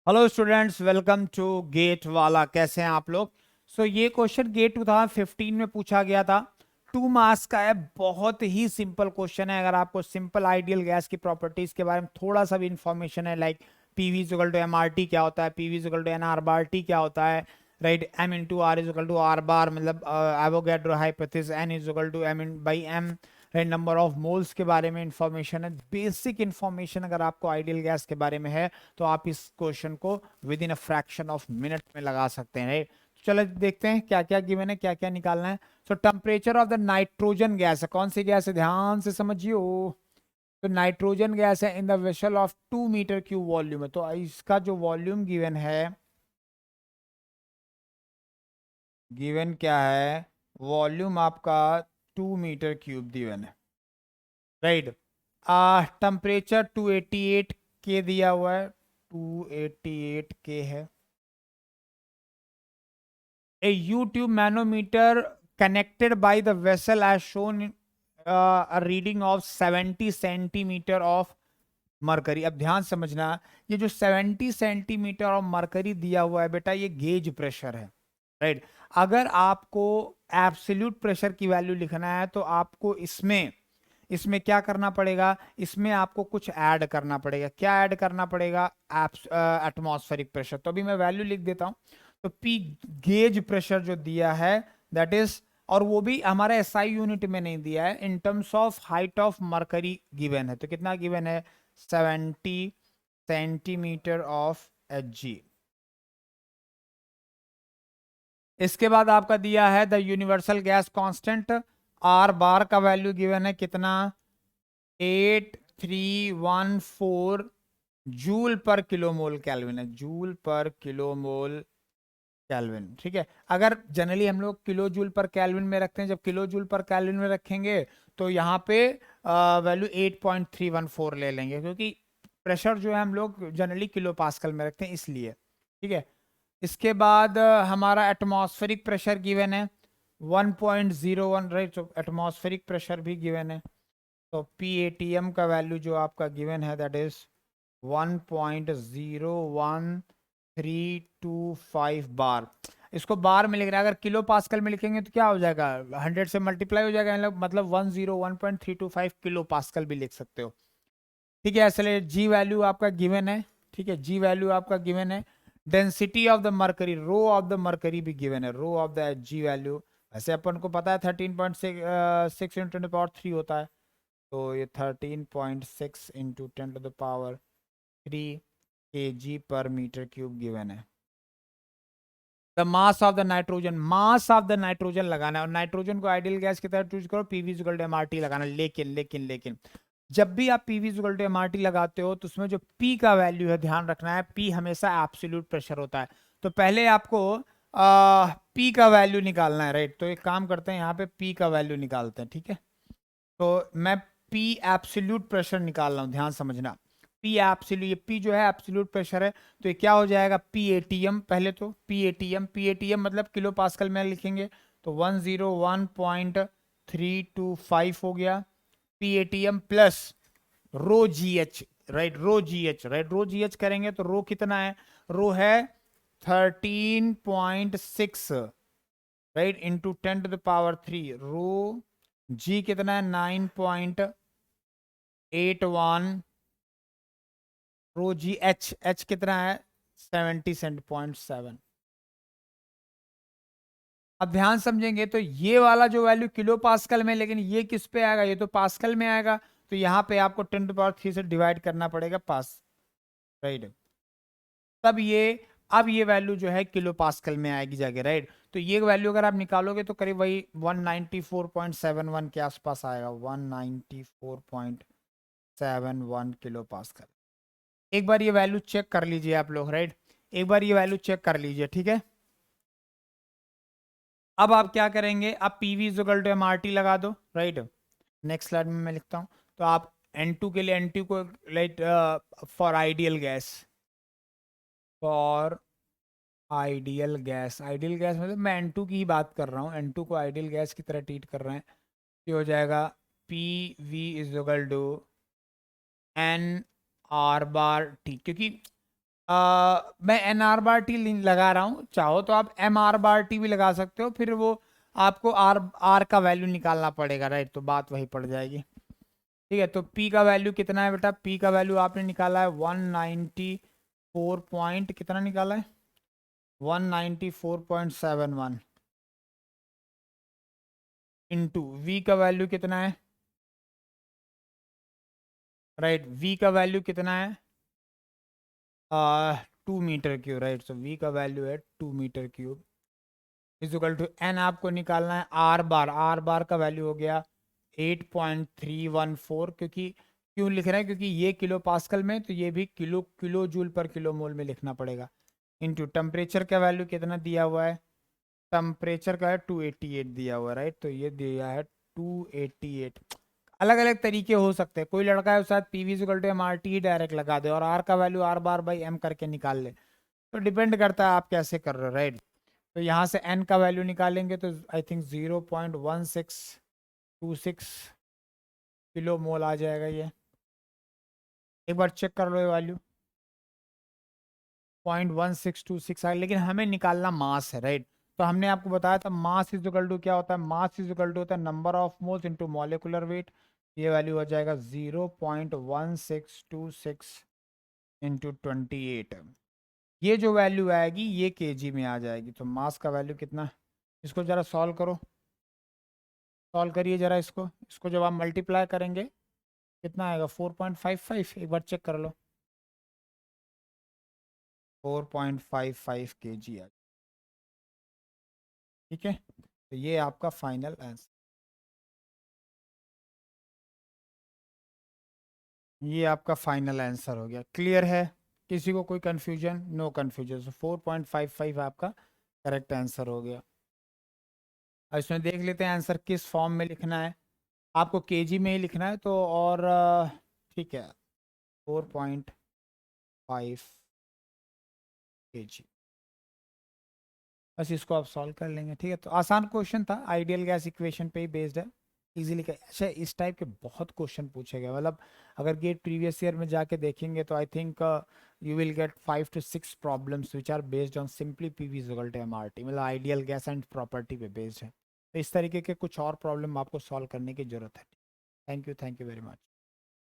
Hello students, welcome to gate वाला। कैसे हैं आप लोग? ये क्वेश्चन गेट 2015 में पूछा गया था। 2 मार्क्स का है, बहुत ही सिंपल क्वेश्चन है। अगर आपको सिंपल आइडियल गैस की प्रॉपर्टीज के बारे में थोड़ा सा भी इंफॉर्मेशन है, like P V equal to M R T क्या होता है, P V equal to N R bar T क्या होता है, right, M into R is equal to R bar, मतलब Avogadro hypothesis, N is equal to M by M, number of moles के बारे में इंफॉर्मेशन है। बेसिक इंफॉर्मेशन अगर आपको आइडियल गैस के बारे में है तो आप इस क्वेश्चन को with in a fraction of minute में लगा सकते हैं, राइट। चलो देखते हैं क्या क्या गिवन है, क्या क्या निकालना है। Temperature of the nitrogen gas है, कौन सी गैस है, ध्यान से समझियो। तो नाइट्रोजन गैस है in the vessel of 2 meter cube volume है। तो इसका जो वॉल्यूम गिवन है, गिवन क्या है, वॉल्यूम आपका 2 मीटर क्यूब गिवन है, राइट। टेम्परेचर 288 के दिया हुआ है, 288 के है। A U-tube manometer connected by the vessel has shown a reading of 70 centimetre of mercury. अब ध्यान समझना, ये जो 70 सेंटीमीटर ऑफ मरकरी दिया हुआ है बेटा, ये गेज प्रेशर है, राइट। अगर आपको एब्सोल्यूट प्रेशर की वैल्यू लिखना है तो आपको इसमें इसमें क्या करना पड़ेगा, इसमें आपको कुछ ऐड करना पड़ेगा। क्या ऐड करना पड़ेगा? Atmospheric pressure. तो अभी मैं वैल्यू लिख देता हूं। तो पी गेज प्रेशर जो दिया है, दैट इज, और वो भी हमारा एसआई यूनिट में नहीं दिया है, in terms of height of mercury given है। तो कितना गिवन है? 70 सेंटीमीटर ऑफ एच जी। इसके बाद आपका दिया है the universal gas constant, are बार का वैल्यू गिवन है कितना, 8314 जूल पर किलोमोल केल्विन है, जूल पर किलोमोल केल्विन, ठीक है। अगर जनरली हम लोग किलो जूल पर केल्विन में रखते हैं, जब किलो जूल पर केल्विन में रखेंगे तो यहाँ पे वैल्यू 8.314 ले लेंगे, क्योंकि प्रेशर जो है हम लोग जनरली किलो पास्कल में रखते हैं, इसलिए, ठीक है। इसके बाद हमारा एटमॉस्फेरिक प्रेशर गिवन है 1.01, राइट। तो एटमॉस्फेरिक प्रेशर भी गिवन है। तो पी ए टी एम का वैल्यू जो आपका गिवन है, दैट इज 1.01325 बार। इसको बार में लिख रहा है, अगर किलो पास्कल में लिखेंगे तो क्या हो जाएगा, 100 से मल्टीप्लाई हो जाएगा, मतलब 101.325 किलो पास्कल भी लिख सकते हो, ठीक है। इसलिए जी वैल्यू आपका गिवन है, ठीक है, जी वैल्यू आपका गिवन है। Density of the mercury, rho of the mercury भी गिवन है, rho of the G value. वैसे अपन को पता है 13.6 इंटू 10 पावर 3 होता है। तो ये 13.6 इंटू 10 टू द पावर 3 के जी पर मीटर क्यूब गिवन है। The mass of the nitrogen, mass of the nitrogen लगाना है, और नाइट्रोजन को आइडियल गैस की तरह चूज करो, पीवी इक्वल टू एमआरटी लगाना। लेकिन लेकिन लेकिन जब भी आप पीवी इक्वल टू एमआरटी लगाते हो तो उसमें जो पी का वैल्यू है, ध्यान रखना है, पी हमेशा एब्सोल्यूट प्रेशर होता है। तो पहले आपको पी का वैल्यू निकालना है, राइट। तो एक काम करते हैं, यहाँ पे पी का वैल्यू निकालते हैं, ठीक है। तो मैं पी एब्सोल्यूट प्रेशर निकाल रहा हूं, ध्यान समझना। पी एब्सोल्यूट, ये पी जो है एब्सोल्यूट प्रेशर है। तो ये क्या हो जाएगा, पी एटीएम। पहले तो पी एटीएम, पी एटीएम मतलब किलो पास्कल में लिखेंगे, तो 101.325 हो गया P ATM, plus rho G H, right, rho G H, right, rho G H करेंगे तो रो कितना है, रो है 13.6, right, into 10 to the power 3। Rho G कितना है, 9.81। रो जी एच, एच कितना है, 70.7। अब ध्यान समझेंगे तो ये वाला जो वैल्यू किलो पास्कल में, लेकिन ये किस पे आएगा, ये तो पास्कल में आएगा। तो यहाँ पे आपको 10 टू द पावर 3 से डिवाइड करना पड़ेगा, पास, राइट। तब ये, अब ये वैल्यू जो है किलो पास्कल में आएगी जाके, राइट। तो ये वैल्यू अगर आप निकालोगे तो करीब वही 194.71 के आसपास आएगा, 194.71 किलो पास्कल। एक बार ये वैल्यू चेक कर लीजिए आप लोग, राइट। एक बार ये वैल्यू चेक कर लीजिए, ठीक है। अब आप क्या करेंगे, आप पीवी इक्वल टू एमआरटी लगा दो, राइट। नेक्स्ट स्लाइड में मैं लिखता हूं। तो आप N2 के लिए N2 को, like, for ideal gas, for ideal gas, ideal gas मतलब मैं N2 की ही बात कर रहा हूँ, N2 को आइडियल गैस की तरह ट्रीट कर रहे हैं। ये हो जाएगा P V is equal to N R bar T, क्योंकि मैं एन आर बार टी लगा रहा हूँ, चाहो तो आप एम आर बार टी भी लगा सकते हो, फिर वो आपको आर आर का वैल्यू निकालना पड़ेगा, राइट, तो बात वही पड़ जाएगी। ठीक है, तो पी का वैल्यू कितना है बेटा, पी का वैल्यू आपने निकाला है 194 पॉइंट कितना निकाला है, 194.71 इंटू वी का वैल्यू कितना है, राइट, वी का वैल्यू कितना है 2 meter cube, right, so V का वैल्यू है 2 meter cube is equal to N आपको निकालना है आर बार, आर बार का वैल्यू हो गया 8.314, क्योंकि क्यों लिख रहे हैं, क्योंकि ये किलो पास्कल में, तो ये भी किलो किलो जूल पर किलो मोल में लिखना पड़ेगा, इनटू टेम्परेचर का वैल्यू कितना दिया हुआ है, टेम्परेचर का है 288 दिया हुआ है, राइट, तो ये दिया है 288। अलग अलग तरीके हो सकते हैं, कोई लड़का है शायद P V equal to M R T direct लगा दे और आर का value R bar by M करके निकाल ले, तो डिपेंड करता है आप कैसे कर रहे हो, राइट। तो यहाँ से एन का वैल्यू निकालेंगे तो आई थिंक 0.1626 किलो मोल आ जाएगा ये, एक बार चेक कर लो ये वैल्यू, 0.1626 आ, लेकिन हमें निकालना मास है, राइट। तो हमने आपको बताया था मास इज इक्वल टू क्या होता है, मास इज इक्वल टू होता है number of moles into molecular weight, ये वैल्यू हो जाएगा 0.1626 इंटू 28, ये जो वैल्यू आएगी ये केजी में आ जाएगी, तो मास का वैल्यू कितना, इसको जरा सॉल्व करो, सॉल्व करिए जरा इसको, इसको जब आप मल्टीप्लाई करेंगे कितना आएगा 4.55, एक बार चेक कर लो, 4.55 kg आ, ठीक है, तो ये आपका फाइनल आंसर, ये आपका फाइनल आंसर हो गया, क्लियर है, किसी को कोई कंफ्यूजन, नो कंफ्यूजन, सो 4.55 आपका करेक्ट आंसर हो गया। अब इसमें देख लेते हैं आंसर किस फॉर्म में लिखना है, आपको केजी में ही लिखना है, तो और ठीक है 4.5 kg, बस इसको आप सॉल्व कर लेंगे, ठीक है, तो आसान क्वेश्चन था, आइडियल गैस इक्वेशन पे ही बेस्ड है, इजीली कर, अच्छा इस टाइप के बहुत क्वेश्चन पूछे गए, मतलब अगर गेट प्रीवियस ईयर में जाके देखेंगे तो I think you will get 5 to 6 problems which are based on simply PV equal to MRT, मतलब आइडियल गैस एंड प्रॉपर्टी पे बेस्ड है, तो इस तरीके के कुछ और प्रॉब्लम आपको सॉल्व करने की जरूरत है। Thank you very much.